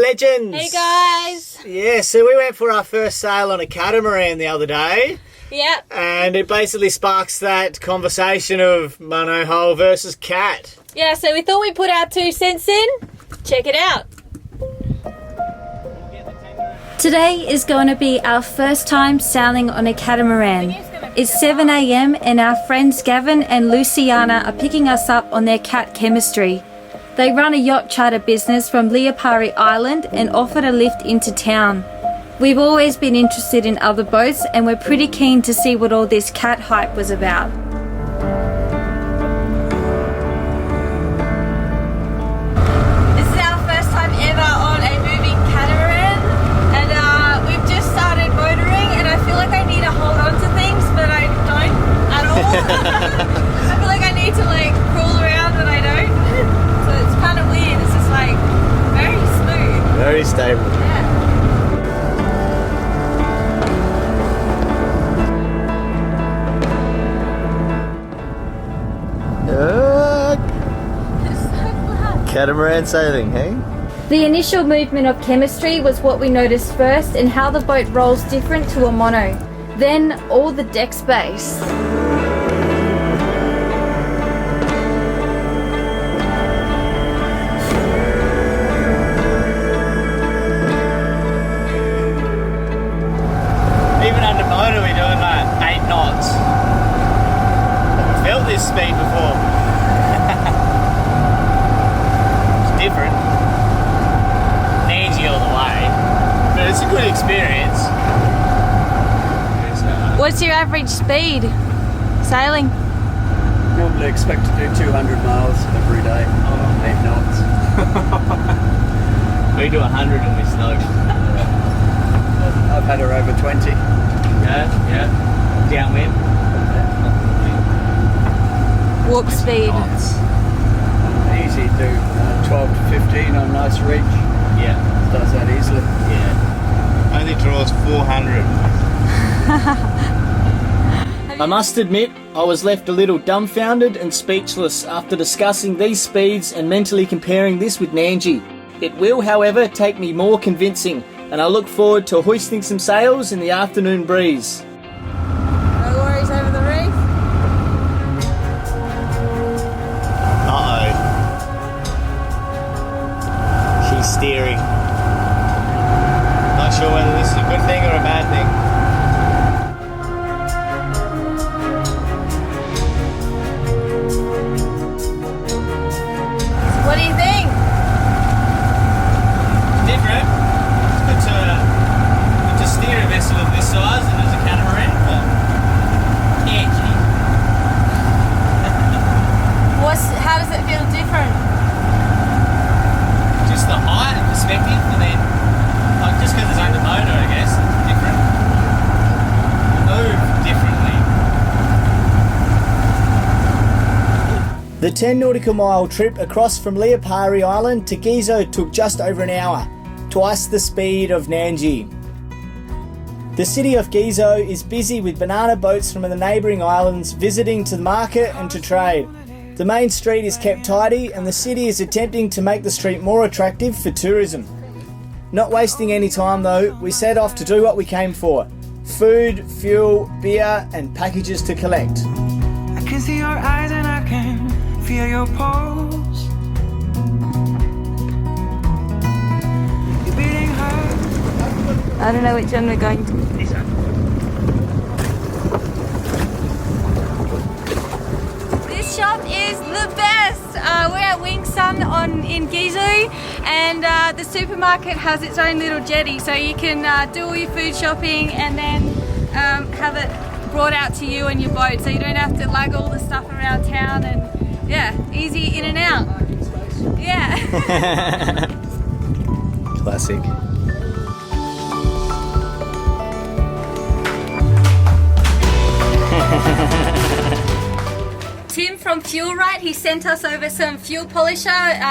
legends! Hey guys! Yeah, so we went for our first sail on a catamaran the other day. Yep. And it basically sparks that conversation of Monohull versus cat. Yeah, so we thought we'd put our 2 cents in. Check it out. Today is going to be our first time sailing on a catamaran. It's 7 a.m. and our friends Gavin and Luciana are picking us up on their cat chemistry. They run a yacht charter business from Liapari Island and offered a lift into town. We've always been interested in other boats and we're pretty keen to see what all this cat hype was about. This is our first time ever on a moving catamaran and we've just started motoring and I feel like I need to hold on to things but I don't at all. I feel like I need to like crawl around but I don't. So it's kind of weird. It's just like very smooth. Very stable. Yeah. Catamaran sailing, hey? The initial movement of chemistry was what we noticed first and how the boat rolls different to a mono. Then all the deck space. Even under motor we're doing like 8 knots. I've felt this speed before. Different. Nandji all the way, but it's a good experience. What's your average speed sailing? Normally expect to do 200 miles every day, 8 knots. We do 100 and we're stoked. I've had her over 20. Yeah. Downwind. Warp speed. Easy to do 12 to 15 on nice reach. Yeah. Does that easily. Yeah. Only draws 400. I must admit, I was left a little dumbfounded and speechless after discussing these speeds and mentally comparing this with Nandji. It will, however, take me more convincing, and I look forward to hoisting some sails in the afternoon breeze. No worries over the reef? Uh-oh. She's steering. Not sure whether this is a good thing or a bad thing. What do you think? Different. It's good to steer a vessel of this size and as a catamaran, but edgy. How does it feel different? Just the height and perspective, and then like just because it's under motor, I guess, different. Move differently. The 10 nautical mile trip across from Liapari Island to Gizo took just over an hour, twice the speed of Nandji. The city of Gizo is busy with banana boats from the neighbouring islands visiting to the market and to trade. The main street is kept tidy and the city is attempting to make the street more attractive for tourism. Not wasting any time though, we set off to do what we came for: food, fuel, beer and packages to collect. I can see your eyes and I can feel your pulse. You're beating hard. I don't know which one we're going to. This shop is the best. We're at Wing Sun in Gizo and the supermarket has its own little jetty so you can do all your food shopping and then have it brought out to you and your boat so you don't have to lug all the stuff around town and yeah, easy in and out. Yeah. Classic. Tim from Fuel Right, he sent us over some fuel polisher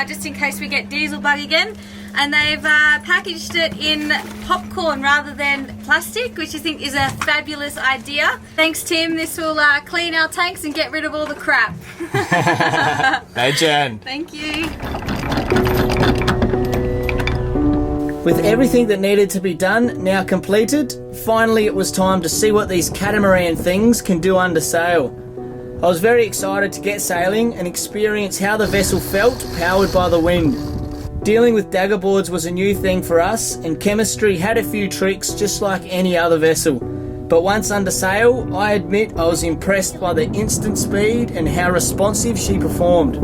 just in case we get diesel bug again, and they've packaged it in popcorn rather than plastic, which I think is a fabulous idea. Thanks Tim, this will clean our tanks and get rid of all the crap. Hey Jen. Thank you. With everything that needed to be done now completed, finally it was time to see what these catamaran things can do under sail. I was very excited to get sailing and experience how the vessel felt powered by the wind. Dealing with dagger boards was a new thing for us, and Chemistry had a few tricks just like any other vessel. But once under sail, I admit I was impressed by the instant speed and how responsive she performed.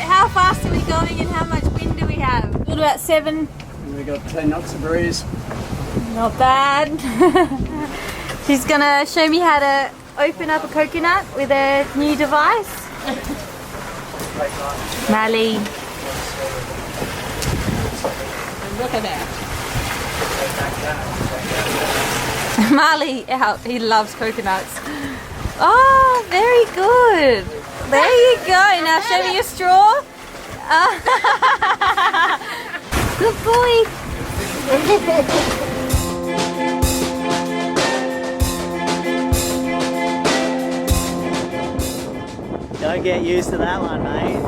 How fast are we going and how much wind do we have? What about 7? We got 10 knots of breeze. Not bad. She's gonna show me how to open up a coconut with a new device. Mally. Look at that. Marley out. He loves coconuts. Oh, very good. There you go. Now show me your straw. Good boy. Don't get used to that one, mate.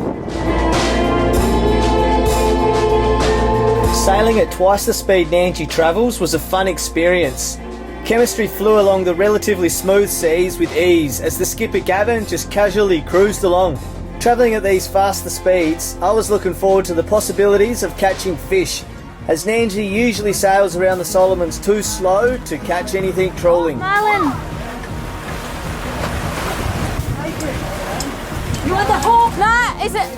Sailing at twice the speed Nandji travels was a fun experience. Chemistry flew along the relatively smooth seas with ease as the skipper Gavin just casually cruised along. Travelling at these faster speeds, I was looking forward to the possibilities of catching fish, as Nandji usually sails around the Solomons too slow to catch anything trawling. Marlon. You want the hook? No, is it?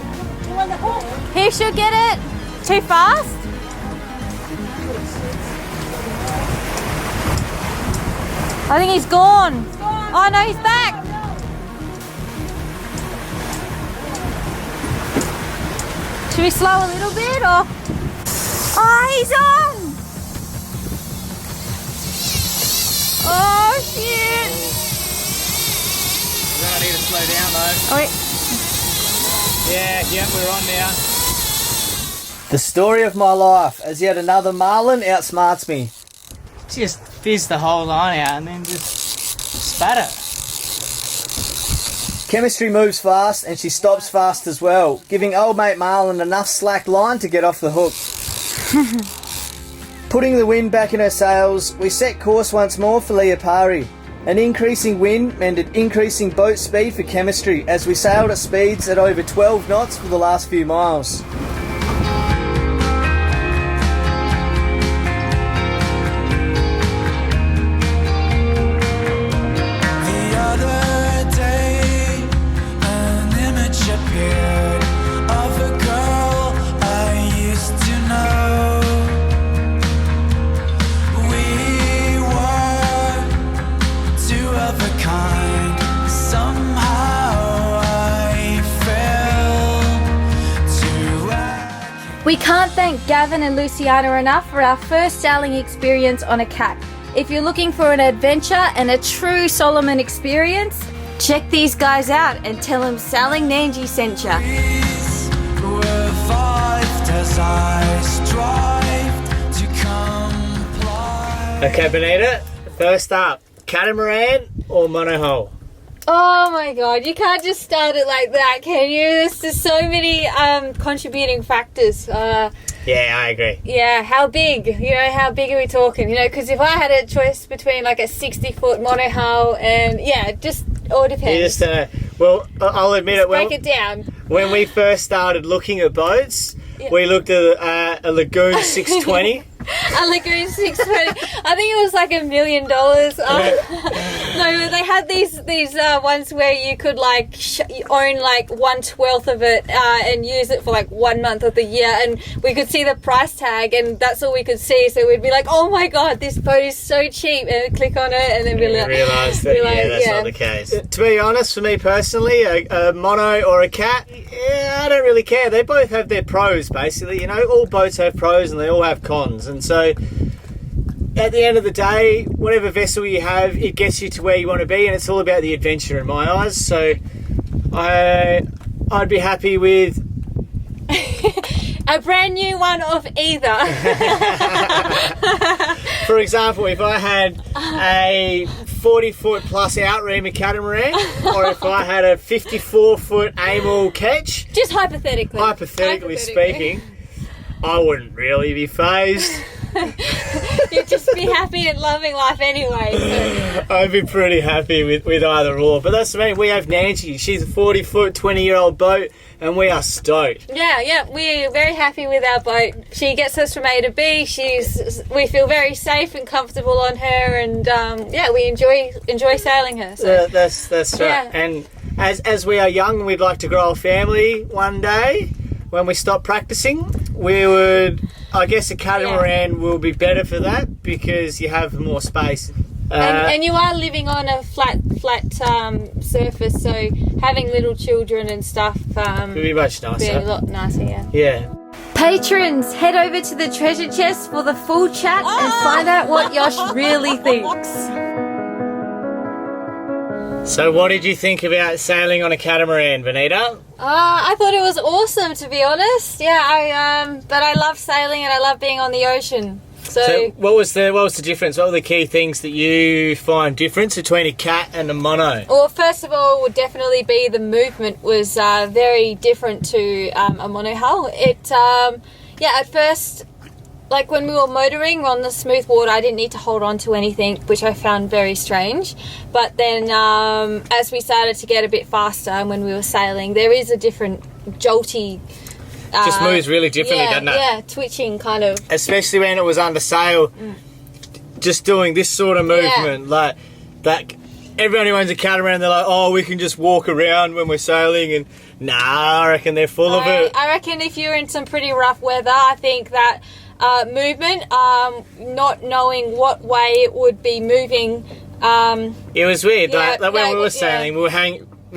You want the hook? He should get it. Too fast? I think he's gone. Oh no, he's back. Should we slow a little bit or? Oh, he's on. Oh shit. We're gonna need to slow down though. Oh, wait. Yeah, we're on now. The story of my life, as yet another marlin outsmarts me. Just fizz the whole line out and then just spat it. Chemistry moves fast and she stops fast as well, giving old mate Marlin enough slack line to get off the hook. Putting the wind back in her sails, we set course once more for Liapari. An increasing wind meant an increasing boat speed for Chemistry as we sailed at speeds at over 12 knots for the last few miles. We can't thank Gavin and Luciana enough for our first sailing experience on a cat. If you're looking for an adventure and a true Solomon experience, check these guys out and tell them Sailing Nandji sent ya. Okay, Benita, first up, catamaran or monohull? Oh my god, you can't just start it like that, can you? There's just so many contributing factors. Yeah, I agree. Yeah, how big? You know, how big are we talking? You know, because if I had a choice between like a 60-foot monohull and, yeah, it just all depends. You just, well, I'll admit Let's it. break it down. When we first started looking at boats, we looked at a Lagoon 620. A Lagoon 620. I think it was like $1 million. No, they had these ones where you could like own like 1/12 of it and use it for like 1 month of the year, and we could see the price tag, and that's all we could see. So we'd be like, "Oh my god, this boat is so cheap!" And we'd click on it, and then we'd realise that that's not the case. To be honest, for me personally, a mono or a cat, yeah, I don't really care. They both have their pros, basically. You know, all boats have pros and they all have cons. And so, at the end of the day, whatever vessel you have, it gets you to where you want to be, and it's all about the adventure in my eyes. So, I'd be happy with a brand new one of either. For example, if I had a 40-foot plus outreamer catamaran, or if I had a 54-foot AMOL ketch, Just hypothetically speaking, I wouldn't really be phased. You'd just be happy and loving life anyway. So. I'd be pretty happy with either or. But that's what I mean. We have Nandji. She's a 40-foot, 20-year-old boat, and we are stoked. Yeah, we're very happy with our boat. She gets us from A to B. We feel very safe and comfortable on her, and we enjoy sailing her. So. That's right. Yeah. And as we are young, we'd like to grow a family one day. When we stop practicing, we would. I guess a catamaran will be better for that because you have more space. And you are living on a flat surface, so having little children and stuff would be much nicer. Be a lot nicer, yeah. Yeah. Patrons, head over to the treasure chest for the full chat and find out what Yosh really thinks. So what did you think about sailing on a catamaran, Benita? I thought it was awesome, to be honest. Yeah, but I love sailing and I love being on the ocean. So what was the difference? What were the key things that you find difference between a cat and a mono? Well, first of all, would definitely be the movement was very different to a monohull. At first, like when we were motoring on the smooth water, I didn't need to hold on to anything, which I found very strange. But then as we started to get a bit faster and when we were sailing, there is a different jolty... just moves really differently, doesn't it? Yeah, twitching kind of. Especially when it was under sail, just doing this sort of movement. Like everyone who owns a catamaran, they're like, oh, we can just walk around when we're sailing, and nah, I reckon they're full of it. I reckon if you're in some pretty rough weather, I think that movement, not knowing what way it would be moving. It was weird. Like when we were sailing, we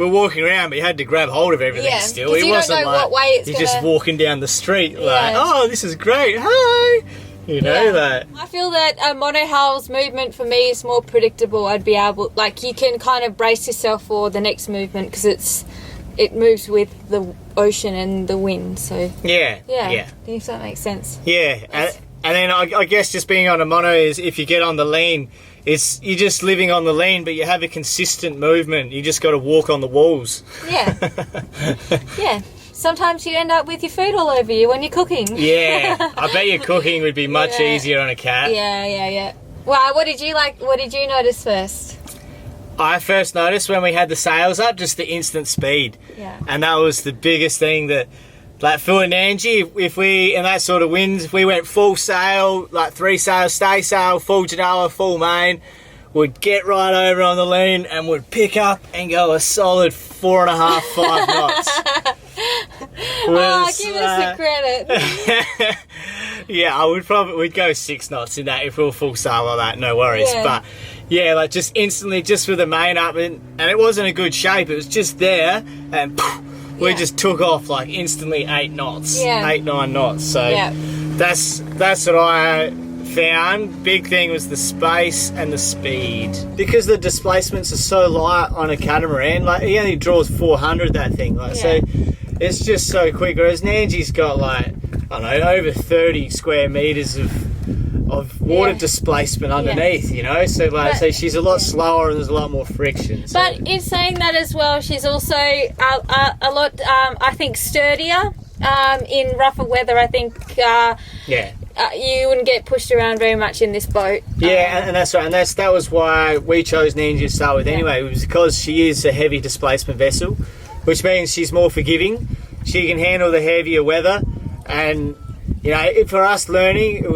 were walking around, but you had to grab hold of everything still. It wasn't like what way it's you're just walking down the street like, oh, this is great, hi! You know that. I feel that a monohull's movement for me is more predictable. I'd be able, like, you can kind of brace yourself for the next movement because it moves with the ocean and the wind. So yeah. If that makes sense. Yeah, and then I guess just being on a mono is if you get on the lean, you're just living on the lean, but you have a consistent movement. You just got to walk on the walls. Yeah. Sometimes you end up with your food all over you when you're cooking. Yeah, I bet your cooking would be much easier on a cat. Yeah. Well, what did you like? What did you notice first? I first noticed when we had the sails up, just the instant speed. Yeah. And that was the biggest thing that, like for Nandji, if we, in that sort of winds, if we went full sail, like 3 sails, stay sail, full Genoa, full main, would get right over on the lean and would pick up and go a solid 4.5, 5 knots. Give us the credit. Yeah, we'd go 6 knots in that if we were full sail like that, no worries. Yeah. But yeah, like just instantly, just with the main up, and it wasn't a good shape, it was just there, and we just took off like instantly 8 knots, 8, 9 knots. So that's what I found. Big thing was the space and the speed. Because the displacements are so light on a catamaran, like he only draws 400, that thing. So it's just so quick. Whereas Nandji's got like, I don't know, over 30 square metres of water displacement underneath, you know, so she's a lot slower and there's a lot more friction. So. But in saying that as well, she's also a lot, I think, sturdier in rougher weather. I think you wouldn't get pushed around very much in this boat. Yeah, and that's right, and that was why we chose Nandji to start with anyway. It was because she is a heavy displacement vessel, which means she's more forgiving. She can handle the heavier weather, and you know, for us learning,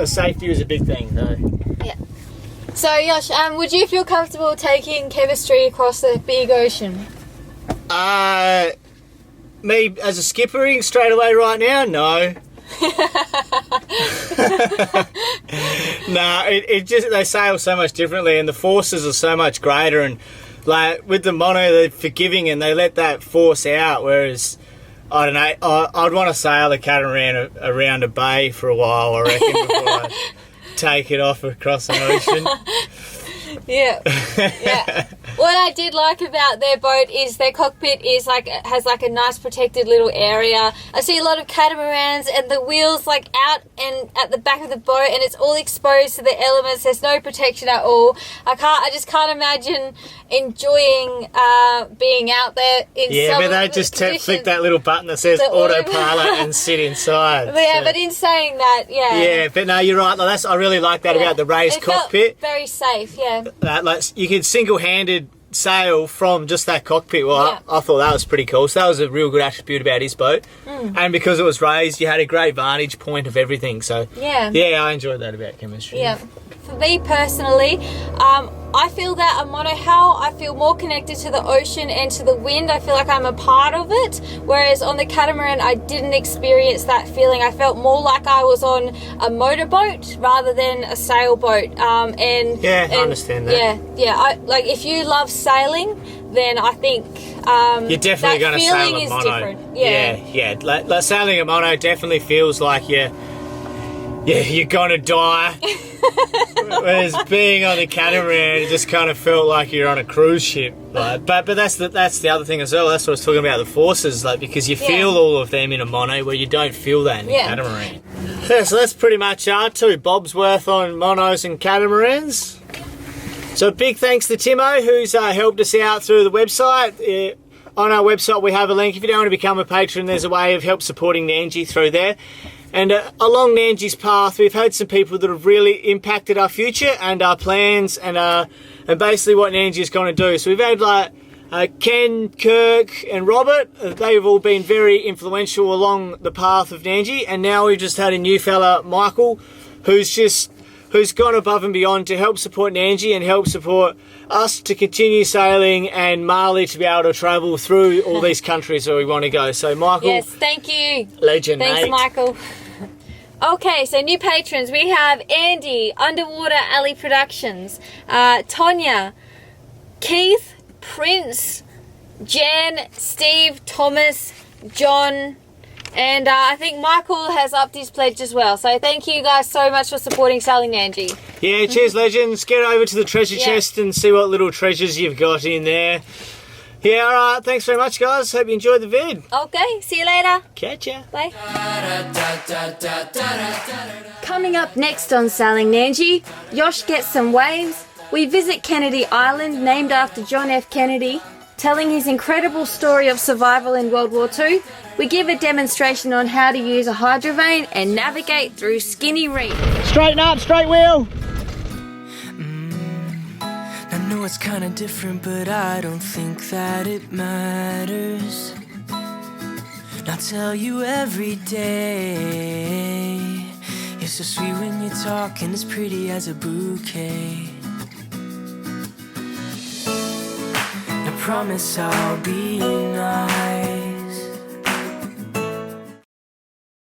safety was a big thing. So. Yeah. So Yosh, would you feel comfortable taking chemistry across the big ocean? Me as a skippering straight away right now, no. Nah, it just, they sail so much differently and the forces are so much greater, and like with the mono they're forgiving and they let that force out, whereas I don't know. I'd want to sail the catamaran around a bay for a while, I reckon, before I take it off across an ocean. Yeah. What I did like about their boat is their cockpit is has a nice protected little area. I see a lot of catamarans and the wheels out and at the back of the boat, and it's all exposed to the elements. There's no protection at all. I just can't imagine enjoying being out there in some but they just flick that little button that says autopilot and sit inside. Yeah, but in saying that, yeah, but no, you're right. I really like that about the raised cockpit. Felt very safe, yeah. You could single-handed sail from just that cockpit. Well, I thought that was pretty cool. So that was a real good attribute about his boat. And because it was raised, you had a great vantage point of everything. So yeah, I enjoyed that about chemistry. Yeah. For me personally, I feel that a monohull, I feel more connected to the ocean and to the wind. I feel like I'm a part of it. Whereas on the catamaran, I didn't experience that feeling. I felt more like I was on a motorboat rather than a sailboat. I understand that. Yeah. If you love sailing, then I think you're definitely going to sail a mono. Different. Yeah. Like sailing a mono definitely feels like you're gonna die. Whereas being on the catamaran, it just kind of felt like you're on a cruise ship. But that's the other thing as well. That's what I was talking about, the forces, because you feel all of them in a mono where you don't feel that in a catamaran. Yeah, so that's pretty much our 2 bobs worth on monos and catamarans. So big thanks to Timo, who's helped us out through the website. On our website we have a link. If you don't want to become a patron, there's a way of help supporting Nandji through there. And along Nandji's path, we've had some people that have really impacted our future and our plans and basically what Nandji is going to do. So we've had Ken, Kirk and Robert. They've all been very influential along the path of Nandji. And now we've just had a new fella, Michael, who's gone above and beyond to help support Nandji and help support us to continue sailing and Marley to be able to travel through all these countries that we want to go. So Michael. Yes, thank you. Legend, Thanks, mate. Michael. Okay, so new patrons. We have Andy, Underwater Alley Productions, Tonya, Keith, Prince, Jan, Steve, Thomas, John, and I think Michael has upped his pledge as well. So thank you guys so much for supporting Sailing Nandji. Yeah, cheers, legends. Get over to the treasure chest and see what little treasures you've got in there. Yeah, all right. Thanks very much, guys. Hope you enjoyed the vid. Okay, see you later. Catch ya. Bye. Coming up next on Sailing Nandji, Yosh gets some waves. We visit Kennedy Island, named after John F. Kennedy, telling his incredible story of survival in World War II. We give a demonstration on how to use a hydrovane and navigate through skinny reef. Straighten up, straight wheel. I know it's kinda different, but I don't think that it matters. I tell you every day, you're so sweet when you talk and as pretty as a bouquet. I promise I'll be nice.